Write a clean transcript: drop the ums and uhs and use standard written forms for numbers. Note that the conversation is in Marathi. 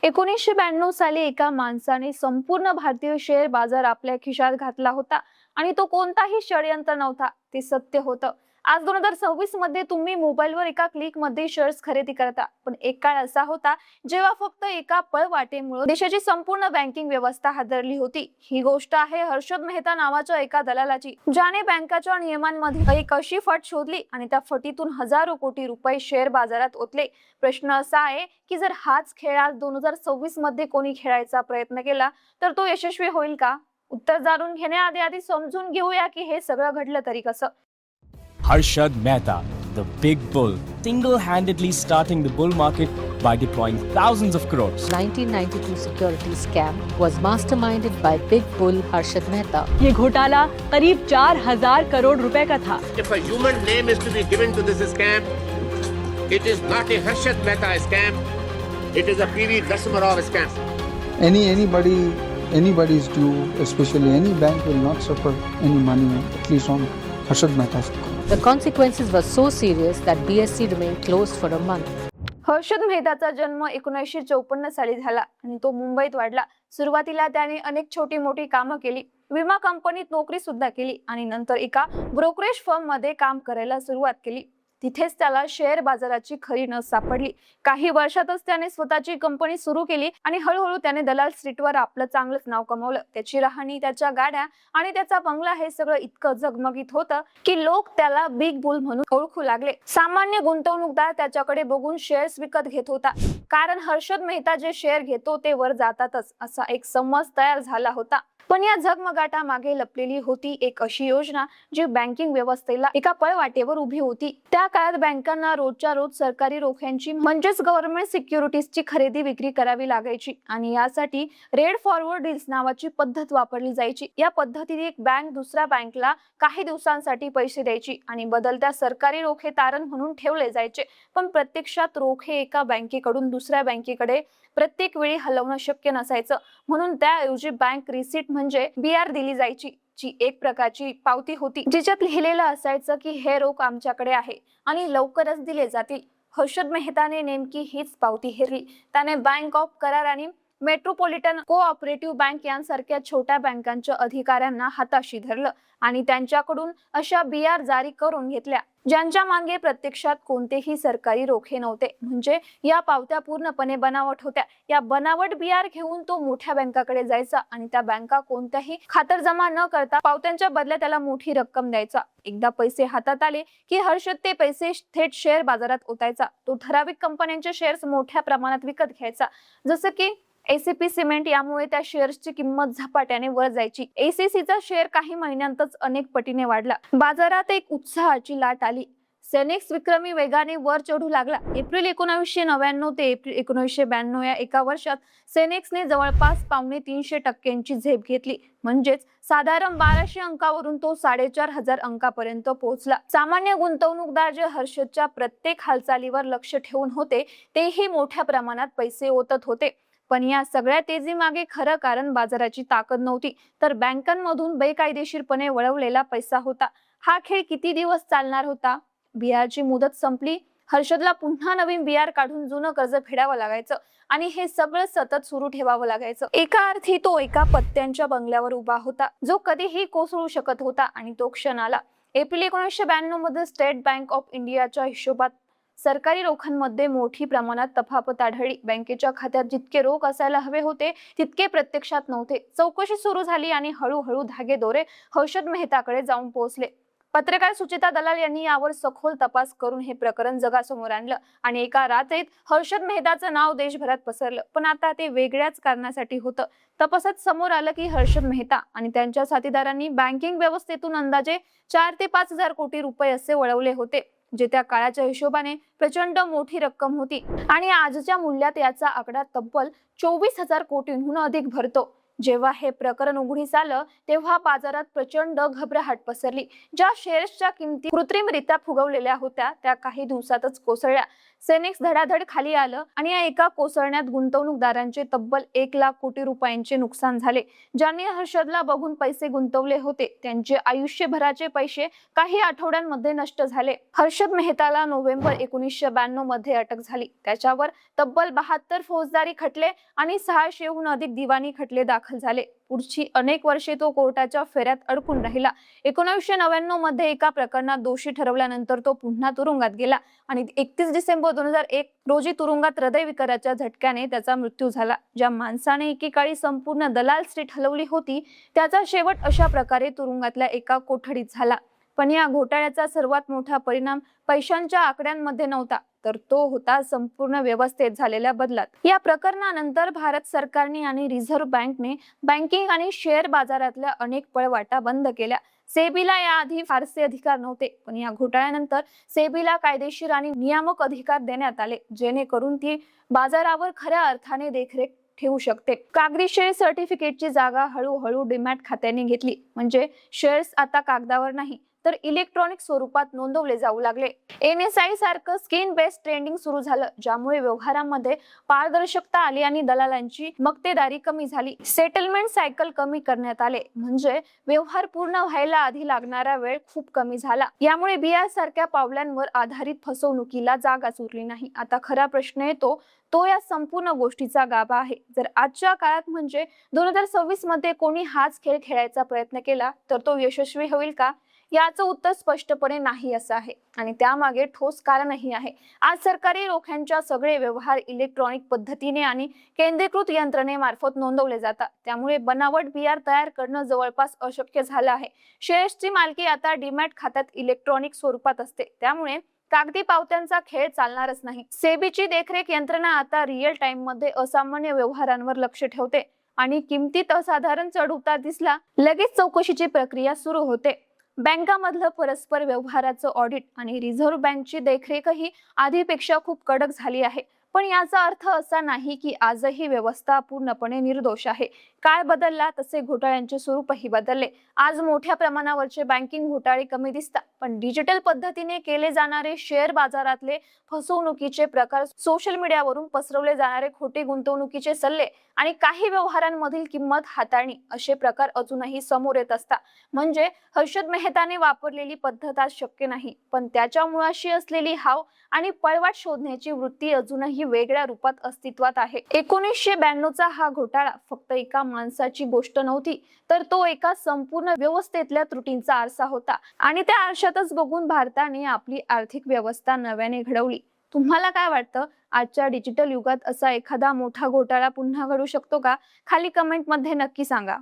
1992 साली एका माणसाने संपूर्ण भारतीय शेअर बाजार आपल्या खिशात घातला होता आणि तो कोणताही षडयंत्र नव्हता, ते सत्य होतं. आज 2026 मध्ये तुम्ही मोबाईलवर एका क्लिक मध्ये शेअर्स खरेदी करता, पण एक काळ असा होता जेव्हा फक्त एका पळवाटेमुळे देशाची संपूर्ण बँकिंग व्यवस्था हादरली होती. ही गोष्ट आहे हर्षद मेहता नावाच्या एका दलालाची, ज्याने बँकाच्या नियमांमध्ये एक अशी फट शोधली आणि त्या फटीतून हजारो कोटी रुपये शेअर बाजारात ओतले. प्रश्न असा आहे की जर हाच खेळ आज 2026 मध्ये कोणी खेळायचा प्रयत्न केला तर तो यशस्वी होईल का? उत्तर जाणून घेण्याआधी समजून घेऊया की हे सगळं घडलं तरी कसं. Harshad Mehta, the big bull, single-handedly starting the bull market by deploying thousands of crores. 1992 security scam was masterminded by big bull Harshad Mehta. ये घोटाला करीब 4,000 करोड़ रुपए का था. If a human name is to be given to this scam, it is not a Harshad Mehta scam. It is a PV Narasimhav scam. Anybody's due, especially any bank will not suffer any money, at least on Harshad Mehta's account. The consequences were so serious that BSE remained closed for a month. Harshad मेहताचा जन्म 1954 साली झाला आणि तो मुंबईत वाढला. सुरुवातीला त्याने अनेक छोटी मोठी कामं केली, विमा कंपनीत नोकरी सुद्धा केली आणि नंतर एका ब्रोकरेज फर्म मध्ये काम करायला सुरुवात केली. तिथेच त्याला शेअर बाजाराची खरी नस सापडली. काही वर्षातच त्याने स्वतःची कंपनी सुरू केली आणि हळूहळू त्याने दलाल स्ट्रीटवर आपलं चांगलंच नाव कमावलं. त्याची राहणी, त्याच्या गाड्या आणि त्याचा बंगला हे सगळं इतकं झगमगीत होतं की लोक त्याला बिग बुल म्हणून ओळखू लागले. सामान्य गुंतवणूकदार त्याच्याकडे बघून शेअर्स विकत घेत होता, कारण हर्षद मेहता जे शेअर घेतो ते वर जातातच असा एक समज तयार झाला होता. पण या झगमगाटा मागे लपलेली होती एक अशी योजना जी बँकिंग व्यवस्थेला एका पळवाटेवर उभी होती. त्या काळात बँकांना रोजच्या रोज सरकारी रोख्यांची म्हणजेच गव्हर्नमेंट सिक्युरिटीजची खरेदी विक्री करावी लागायची आणि यासाठी रेड फॉरवर्ड डील्स नावाची पद्धत वापरली जायची. या पद्धतीत एक बँक दुसऱ्या बँकला काही दिवसांसाठी पैसे द्यायची आणि बदलत्या सरकारी रोखे तारण म्हणून ठेवले जायचे. पण प्रत्यक्षात रोखे एका बँकेकडून दुसऱ्या बँकेकडे प्रत्येक वेळी हलवणं शक्य नसायचं, म्हणून त्याऐवजी बँक रिसीट म्हणजे BR दिली जायची, जी एक प्रकारची पावती होती जिच्यात लिहिलेलं असायचं की हे रोख आमच्याकडे आहे आणि लवकरच दिले जातील. हर्षद मेहताने नेमकी हीच पावती हेरली. त्याने बँक ऑफ करार आणि मेट्रोपॉलिटन कोऑपरेटिव्ह बँक यांसारख्या छोट्या बँकांच्या अधिकाऱ्यांना हाताशी धरलं आणि त्यांच्याकडून अशा BR जारी करून घेतल्या ज्यांच्या मागे प्रत्यक्षात कोणतेही सरकारी रोखे नव्हते. म्हणजे या पावत्या पूर्णपणे बनावट होत्या. या बनावट BR घेऊन तो मोठ्या बँकाकडे जायचा आणि त्या बँका कोणत्याही खातरजमा न करता पावत्यांच्या बदल्यात त्याला मोठी रक्कम द्यायचा. एकदा पैसे हातात आले की हर्षद ते पैसे थेट शेअर बाजारात ओतायचा. तो ठराविक कंपन्यांचे शेअर्स मोठ्या प्रमाणात विकत घ्यायचा, जसं की ACP सिमेंट. यामुळे त्या शेअर्सची किंमत झपाट्याने वर जायची. ACCचा शेअर काही महिन्यांतच अनेक पटीने वाढला. बाजारात एक उत्साहाची लाट आली. सेनेक्स विक्रमी वेगाने वर चढू लागला. एप्रिल 1999 ते एप्रिल 1992 या एका वर्षात सेनेक्सने जवळपास 2.75% झेप घेतली. म्हणजेच साधारण 1200 अंकावरून तो 4,500 अंकापर्यंत पोहोचला. सामान्य गुंतवणूकदार जे हर्षदच्या प्रत्येक हालचालीवर लक्ष ठेवून होते तेही मोठ्या प्रमाणात पैसे ओतत होते. पण या सगळ्या तेजी मागे खरं कारण बाजाराची ताकद नव्हती, तर बँकांमधून बेकायदेशीरपणे वळवलेला पैसा होता. हा खेळ किती दिवस चालणार होता? BRची मुदत संपली. हर्षदला पुन्हा नवीन BR काढून जुनं कर्ज फेडावं लागायचं आणि हे सगळं सतत सुरू ठेवावं लागायचं. एका अर्थी तो एका पत्त्यांच्या बंगल्यावर उभा होता जो कधीही कोसळू शकत होता आणि तो क्षण आला. एप्रिल 1992 मध्ये स्टेट बँक ऑफ इंडियाच्या हिशोबात सरकारी रोख्यांमध्ये मोठी प्रमाणात तफावत आढळली. बँकेच्या खात्यात जितके रोख असायला हवे होते तितके प्रत्यक्षात नव्हते. चौकशी सुरू झाली आणि हळूहळू धागेदोरे हर्षद मेहताकडे जाऊन पोहोचले. पत्रकार सुचिता दलाल यांनी यावर सखोल तपास करून हे प्रकरण जगासमोर आणलं आणि एका रात्रीत हर्षद मेहताचं नाव देशभरात पसरलं. पण आता ते वेगळ्याच कारणासाठी होतं. तपासात समोर आलं की हर्षद मेहता आणि त्यांच्या साथीदारांनी बँकिंग व्यवस्थेतून अंदाजे 4 ते 5,000 कोटी रुपये असे वळवले होते, जे त्या काळाच्या हिशोबाने प्रचंड मोठी रक्कम होती आणि आजच्या मूल्यात याचा आकडा तब्बल 24,000 कोटींहून अधिक भरतो. जेव्हा हे प्रकरण उघडीस आलं तेव्हा बाजारात प्रचंड घबराहट पसरली. ज्या शेअर्सच्या किमती कृत्रिमरित्या फुगवलेल्या होत्या त्या काही दिवसातच कोसळल्या. सेनेक्स धडाधड खाली आलं आणि या एका कोसळण्यात गुंतवणूकदारांचे तब्बल 1,00,000 कोटी रुपयांचे नुकसान झाले. ज्यांनी हर्षदला बघून पैसे गुंतवले होते त्यांचे आयुष्यभराचे पैसे काही आठवड्यांमध्ये नष्ट झाले. हर्षद मेहताला नोव्हेंबर 1992 मध्ये अटक झाली. त्याच्यावर तब्बल 72 फौजदारी खटले आणि 600हून अधिक दिवाणी खटले दाखल झाले. पुढची अनेक वर्षे तो कोर्टाच्या फेऱ्यात अडकून राहिला. 1999 मध्ये एका प्रकरणात दोषी ठरवल्यानंतर तो पुन्हा तुरुंगात गेला आणि 31 डिसेंबर 2001 रोजी तुरुंगात हृदयविकाराच्या झटक्याने त्याचा मृत्यू झाला. ज्या माणसाने एकेकाळी संपूर्ण दलाल स्ट्रीट हलवली होती त्याचा शेवट अशा प्रकारे तुरुंगातल्या एका कोठडीत झाला. पण या घोटाळ्याचा सर्वात मोठा परिणाम पैशांच्या आकड्यांमध्ये नव्हता तर तो होता संपूर्ण व्यवस्थेत झालेल्या बदलात. या प्रकरणानंतर भारत सरकारने आणि रिझर्व्ह बँकने बँकिंग आणि शेअर बाजारातल्या अनेक पळवाटा बंद केल्या. सेबीला याआधी फारसे अधिकार नव्हते पण या घोटाळ्यानंतर सेबीला कायदेशीर आणि नियामक अधिकार देण्यात आले जेणेकरून ती बाजारावर खऱ्या अर्थाने देखरेख ठेवू शकते. कागदी शेअर सर्टिफिकेटची जागा हळूहळू डीमॅट खात्याने घेतली. म्हणजे शेअर्स आता कागदावर नाही तर इलेक्ट्रॉनिक स्वरूपात नोंदवले जाऊ लागले. NSI सारखं स्क्रीन बेस्ड ट्रेडिंग सुरू झालं ज्यामुळे व्यवहारांमध्ये पारदर्शकता आली आणि दलालांची मक्तेदारी कमी झाली. सेटलमेंट सायकल कमी करण्यात आले म्हणजे व्यवहार पूर्ण व्हायला आधी लागणारा वेळ खूप कमी झाला. यामुळे BR सारख्या पावलांवर आधारित फसवणुकीला जागाच उरली नाही. आता खरा प्रश्न येतो तो या संपूर्ण गोष्टीचा गाभा आहे. जर आजच्या काळात म्हणजे 2026 मध्ये कोणी हाच खेळ खेळायचा प्रयत्न केला तर तो यशस्वी होईल का? याचं उत्तर स्पष्टपणे नाही असं आहे आणि त्यामागे ठोस कारणही आहे. आज सरकारी रोख्यांच्या सगळे व्यवहार इलेक्ट्रॉनिक पद्धतीने आणि केंद्रीकृत यंत्रणेमार्फत नोंदवले जातात. त्यामुळे बनावट BR तयार करणं जवळपास अशक्य झालं आहे. शेअर्सची मालकी आता डीमॅट खात्यात इलेक्ट्रॉनिक स्वरूपात असते त्यामुळे कागदी पावत्यांचा खेळ चालणारच नाही. सेबीची देखरेख यंत्रणा आता रिअल टाइम मध्ये असामान्य व्यवहारांवर लक्ष ठेवते आणि किमतीत असाधारण चढ उतार दिसला लगेच चौकशीची प्रक्रिया सुरू होते. बँकामधलं परस्पर व्यवहाराचं ऑडिट आणि रिझर्व्ह बँकची देखरेखही आधीपेक्षा खूप कडक झाली आहे. पण याचा अर्थ असा नाही की आजही व्यवस्था पूर्णपणे निर्दोष आहे. काळ बदलला तसे घोटाळ्यांचे स्वरूपही बदलले. आज मोठ्या प्रमाणावरचे बँकिंग घोटाळे कमी दिसतात पण डिजिटल पद्धतीने केले जाणारे शेअर बाजारातले फसवणुकीचे प्रकार, सोशल मीडियावरून पसरवले जाणारे खोटे गुंतवणुकीचे सल्ले आणि काही व्यवहारांमधील किंमत हाताळणी असे प्रकार अजूनही समोर येत असतात. म्हणजे हर्षद मेहताने वापरलेली पद्धत आज शक्य नाही पण त्याच्या मुळाशी असलेली हाव आणि पळवाट शोधण्याची वृत्ती अजूनही वेगळ्या रूपात अस्तित्वात आहे. 1992चा हा घोटाळा फक्त एका माणसाची गोष्ट नव्हती तर तो एका संपूर्ण व्यवस्थेतल्या त्रुटींचा आरसा होता आणि त्या आरशातच बघून भारताने आपली आर्थिक व्यवस्था नव्याने घडवली. तुम्हाला काय वाटतं? आजच्या डिजिटल युगात असा एखादा मोठा घोटाळा पुन्हा घडू शकतो का? खाली कमेंट मध्ये नक्की सांगा.